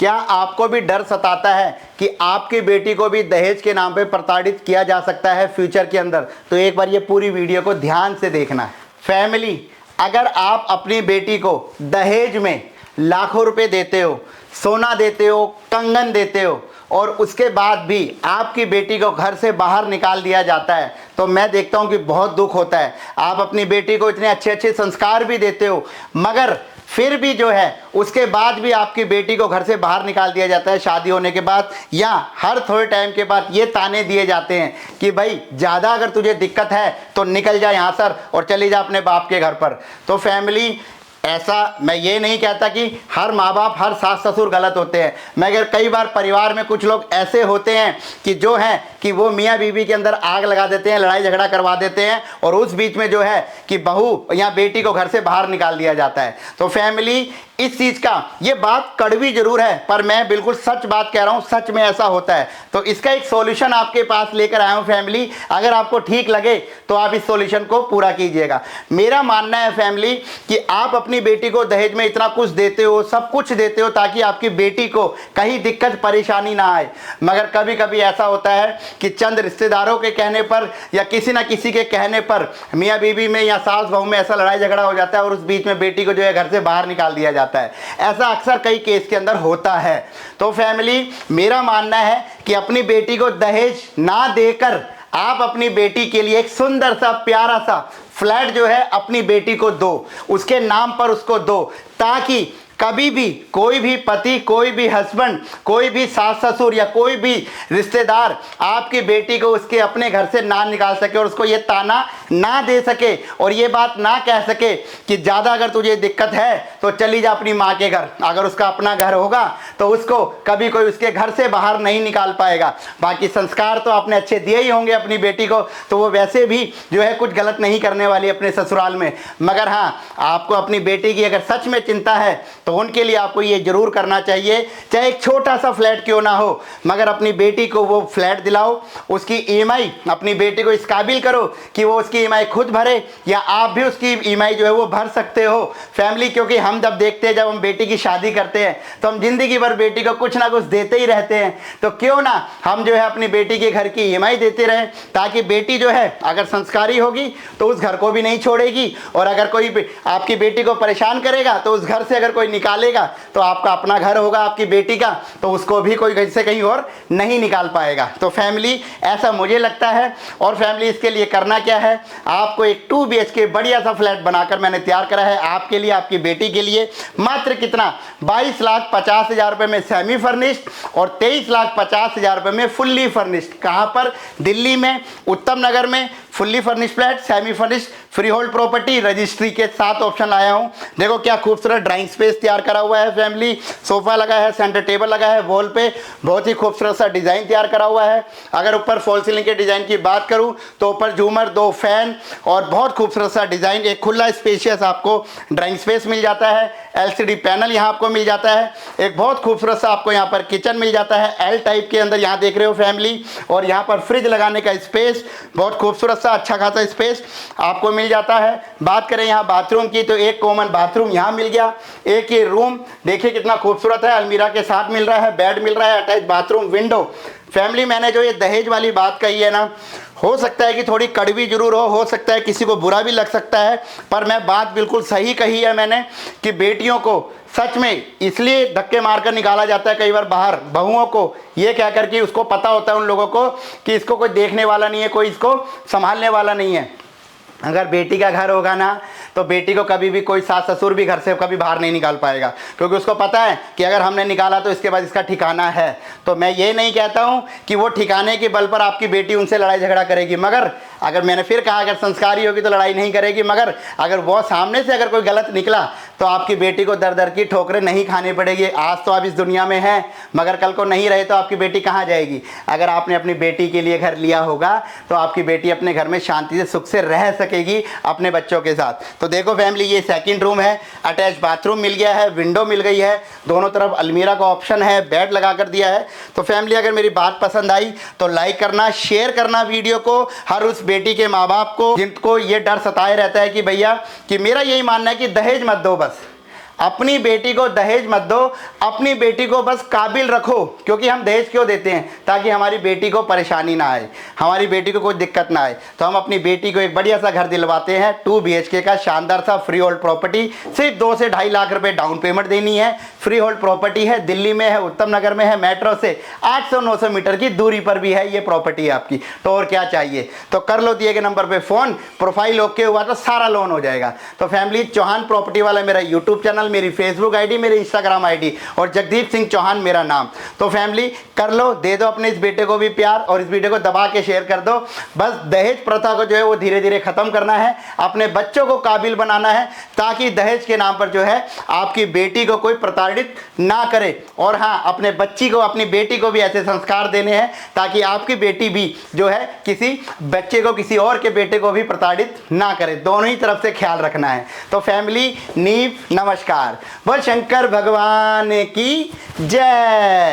क्या आपको भी डर सताता है कि आपकी बेटी को भी दहेज के नाम पे प्रताड़ित किया जा सकता है फ्यूचर के अंदर? तो एक बार ये पूरी वीडियो को ध्यान से देखना है। फैमिली, अगर आप अपनी बेटी को दहेज में लाखों रुपए देते हो, सोना देते हो, कंगन देते हो और उसके बाद भी आपकी बेटी को घर से बाहर निकाल दिया जाता है, तो मैं देखता हूं कि बहुत दुख होता है। आप अपनी बेटी को इतने अच्छे अच्छे संस्कार भी देते हो, मगर फिर भी जो है उसके बाद भी आपकी बेटी को घर से बाहर निकाल दिया जाता है शादी होने के बाद, या हर थोड़े टाइम के बाद ये ताने दिए जाते हैं कि भाई ज़्यादा अगर तुझे दिक्कत है तो निकल जा यहाँ सर और चली जा अपने बाप के घर पर। तो फैमिली, ऐसा मैं ये नहीं कहता कि हर माँ बाप, हर सास ससुर गलत होते हैं, मगर कई बार परिवार में कुछ लोग ऐसे होते हैं कि जो हैं कि वो मियाँ बीवी के अंदर आग लगा देते हैं, लड़ाई झगड़ा करवा देते हैं और उस बीच में जो है कि बहू या बेटी को घर से बाहर निकाल दिया जाता है। तो फैमिली, इस चीज़ का, ये बात कड़वी जरूर है पर मैं बिल्कुल सच बात कह रहा हूँ, सच में ऐसा होता है। तो इसका एक सॉल्यूशन आपके पास लेकर आया हूँ फैमिली, अगर आपको ठीक लगे तो आप इस सॉल्यूशन को पूरा कीजिएगा। मेरा मानना है फैमिली कि आप अपनी बेटी को दहेज में इतना कुछ देते हो, सब कुछ देते हो ताकि आपकी बेटी को कहीं दिक्कत परेशानी ना आए, मगर कभी कभी ऐसा होता है कि चंद रिश्तेदारों के कहने पर या किसी ना किसी के कहने पर मियाँ बीवी में या सास बहू में ऐसा लड़ाई झगड़ा हो जाता है और उस बीच में बेटी को जो है घर से बाहर निकाल दिया जाता है। ऐसा अक्सर कई केस के अंदर होता है। तो फैमिली, मेरा मानना है कि अपनी बेटी को दहेज ना देकर आप अपनी बेटी के लिए एक सुंदर सा प्यारा सा फ्लैट जो है अपनी बेटी को दो, उसके नाम पर उसको दो, ताकि कभी भी कोई भी पति, कोई भी हस्बैंड, कोई भी सास ससुर या कोई भी रिश्तेदार आपकी बेटी को उसके अपने घर से ना निकाल सके और उसको ये ताना ना दे सके और ये बात ना कह सके कि ज़्यादा अगर तुझे दिक्कत है तो चली जा अपनी माँ के घर। अगर उसका अपना घर होगा तो उसको कभी कोई उसके घर से बाहर नहीं निकाल पाएगा। बाकी संस्कार तो आपने अच्छे दिए ही होंगे अपनी बेटी को, तो वो वैसे भी जो है कुछ गलत नहीं करने वाली अपने ससुराल में। मगर हाँ, आपको अपनी बेटी की अगर सच में चिंता है तो उनके लिए आपको ये जरूर करना चाहिए, चाहे एक छोटा सा फ्लैट क्यों ना हो, मगर अपनी बेटी को वो फ्लैट दिलाओ। उसकी ईएमआई अपनी बेटी को इस काबिल करो कि वो उसकी ईएमआई खुद भरे या आप भी उसकी ईएमआई जो है वो भर सकते हो फैमिली। क्योंकि हम जब देखते हैं, जब हम बेटी की शादी करते हैं तो हम जिंदगी भर बेटी को कुछ ना कुछ देते ही रहते हैं, तो क्यों ना हम जो है अपनी बेटी के घर की ईएमआई देते रहें, ताकि बेटी जो है अगर संस्कारी होगी तो उस घर को भी नहीं छोड़ेगी और अगर कोई आपकी बेटी को परेशान करेगा तो उस घर से अगर कोई निकालेगा तो आपका अपना घर होगा आपकी बेटी का, तो उसको भी कोई घर से कहीं और नहीं निकाल पाएगा। तो फैमिली, ऐसा मुझे लगता है। और फैमिली, इसके लिए करना क्या है, आपको एक 2 BHK बढ़िया सा फ्लैट बनाकर मैंने तैयार करा है आपके लिए, आपकी बेटी के लिए। मात्र कितना, 22,50,000 रुपये में सेमी फर्निश्ड और 23,50,000 रुपये में फुल्ली फर्निश्ड। कहाँ पर? दिल्ली में, उत्तम नगर में fully furnished flat, semi furnished, free hold property, registry के 7 ऑप्शन लाया हूँ। देखो क्या खूबसूरत ड्राइंग स्पेस तैयार करा हुआ है फैमिली, सोफा लगा है, सेंटर टेबल लगा है, वॉल पे बहुत ही खूबसूरत सा डिज़ाइन तैयार करा हुआ है। अगर ऊपर फॉल सीलिंग के डिज़ाइन की बात करूँ तो ऊपर झूमर, 2 फैन और बहुत खूबसूरत सा डिज़ाइन, एक खुला स्पेशियस आपको ड्राइंग स्पेस मिल जाता है। LCD पैनल यहाँ आपको मिल जाता है। एक बहुत खूबसूरत सा आपको यहाँ पर किचन मिल जाता है L टाइप के अंदर, यहाँ देख रहे हो फैमिली। और यहाँ पर फ्रिज लगाने का स्पेस, बहुत खूबसूरत सा अच्छा खासा स्पेस आपको मिल जाता है। बात करें यहाँ बाथरूम की तो एक कॉमन बाथरूम यहाँ मिल गया। एक ये रूम देखिए कितना खूबसूरत है, अलमीरा के साथ मिल रहा है, बेड मिल रहा है, अटैच बाथरूम, विंडो। फैमिली, मैंने जो ये दहेज वाली बात कही है ना, हो सकता है कि थोड़ी कड़वी जरूर हो सकता है किसी को बुरा भी लग सकता है, पर मैं बात बिल्कुल सही कही है मैंने कि बेटियों को सच में इसलिए धक्के मारकर निकाला जाता है कई बार बाहर, बहुओं को ये कहकर कि उसको पता होता है उन लोगों को कि इसको कोई देखने वाला नहीं है, कोई इसको संभालने वाला नहीं है। अगर बेटी का घर होगा ना तो बेटी को कभी भी कोई सास ससुर भी घर से कभी बाहर नहीं निकाल पाएगा, क्योंकि उसको पता है कि अगर हमने निकाला तो इसके बाद इसका ठिकाना है। तो मैं ये नहीं कहता हूँ कि वो ठिकाने के बल पर आपकी बेटी उनसे लड़ाई झगड़ा करेगी, मगर अगर मैंने फिर कहा अगर संस्कारी होगी तो लड़ाई नहीं करेगी, मगर अगर वो सामने से अगर कोई गलत निकला तो आपकी बेटी को दर दर की ठोकरें नहीं खानी पड़ेगी। आज तो आप इस दुनिया में हैं, मगर कल को नहीं रहे तो आपकी बेटी कहाँ जाएगी? अगर आपने अपनी बेटी के लिए घर लिया होगा तो आपकी बेटी अपने घर में शांति से सुख से रह सकेगी अपने बच्चों के साथ। तो देखो फैमिली, ये सेकंड रूम है, अटैच बाथरूम मिल गया है, विंडो मिल गई है, दोनों तरफ अलमीरा का ऑप्शन है, बेड लगा कर दिया है। तो फैमिली, अगर मेरी बात पसंद आई तो लाइक करना, शेयर करना वीडियो को हर उस बेटी के माँ बाप को जिनको ये डर सताए रहता है कि भैया कि मेरा यही मानना है कि दहेज मत दो, बस अपनी बेटी को दहेज मत दो, अपनी बेटी को बस काबिल रखो। क्योंकि हम दहेज क्यों देते हैं? ताकि हमारी बेटी को परेशानी ना आए, हमारी बेटी को कोई दिक्कत ना आए। तो हम अपनी बेटी को एक बढ़िया सा घर दिलवाते हैं, 2 BHK का शानदार सा फ्री होल्ड प्रॉपर्टी। सिर्फ 2 से 2.5 लाख रुपए डाउन पेमेंट देनी है। फ्री होल्ड प्रॉपर्टी है, दिल्ली में है, उत्तम नगर में है, मेट्रो से 800-900 मीटर की दूरी पर भी है ये प्रॉपर्टी आपकी। तो और क्या चाहिए? तो कर लो दिए गए नंबर पे फ़ोन, प्रोफाइल ओके हुआ तो सारा लोन हो जाएगा। तो फैमिली, चौहान प्रॉपर्टी वाला मेरा यूट्यूब चैनल, मेरी फेसबुक ID, मेरी इंस्टाग्राम ID और जगदीप सिंह चौहान मेरा नाम। तो फैमिली कर लो, दे दो अपने इस बेटे को भी प्यार और इस वीडियो को दबा के शेयर कर दो। बस दहेज प्रथा को जो है वो धीरे धीरे खत्म करना है, अपने बच्चों को काबिल बनाना है, ताकि दहेज के नाम पर जो है आपकी बेटी को कोई प्रताड़ित ना करे। और हाँ, अपने बच्ची को, अपनी बेटी को भी ऐसे संस्कार देने हैं ताकि आपकी बेटी भी जो है किसी बच्चे को, किसी और के बेटे को भी प्रताड़ित ना करे। दोनों ही तरफ से ख्याल रखना है। तो फैमिली, नीव नमस्कार। बोल शंकर भगवान की जय।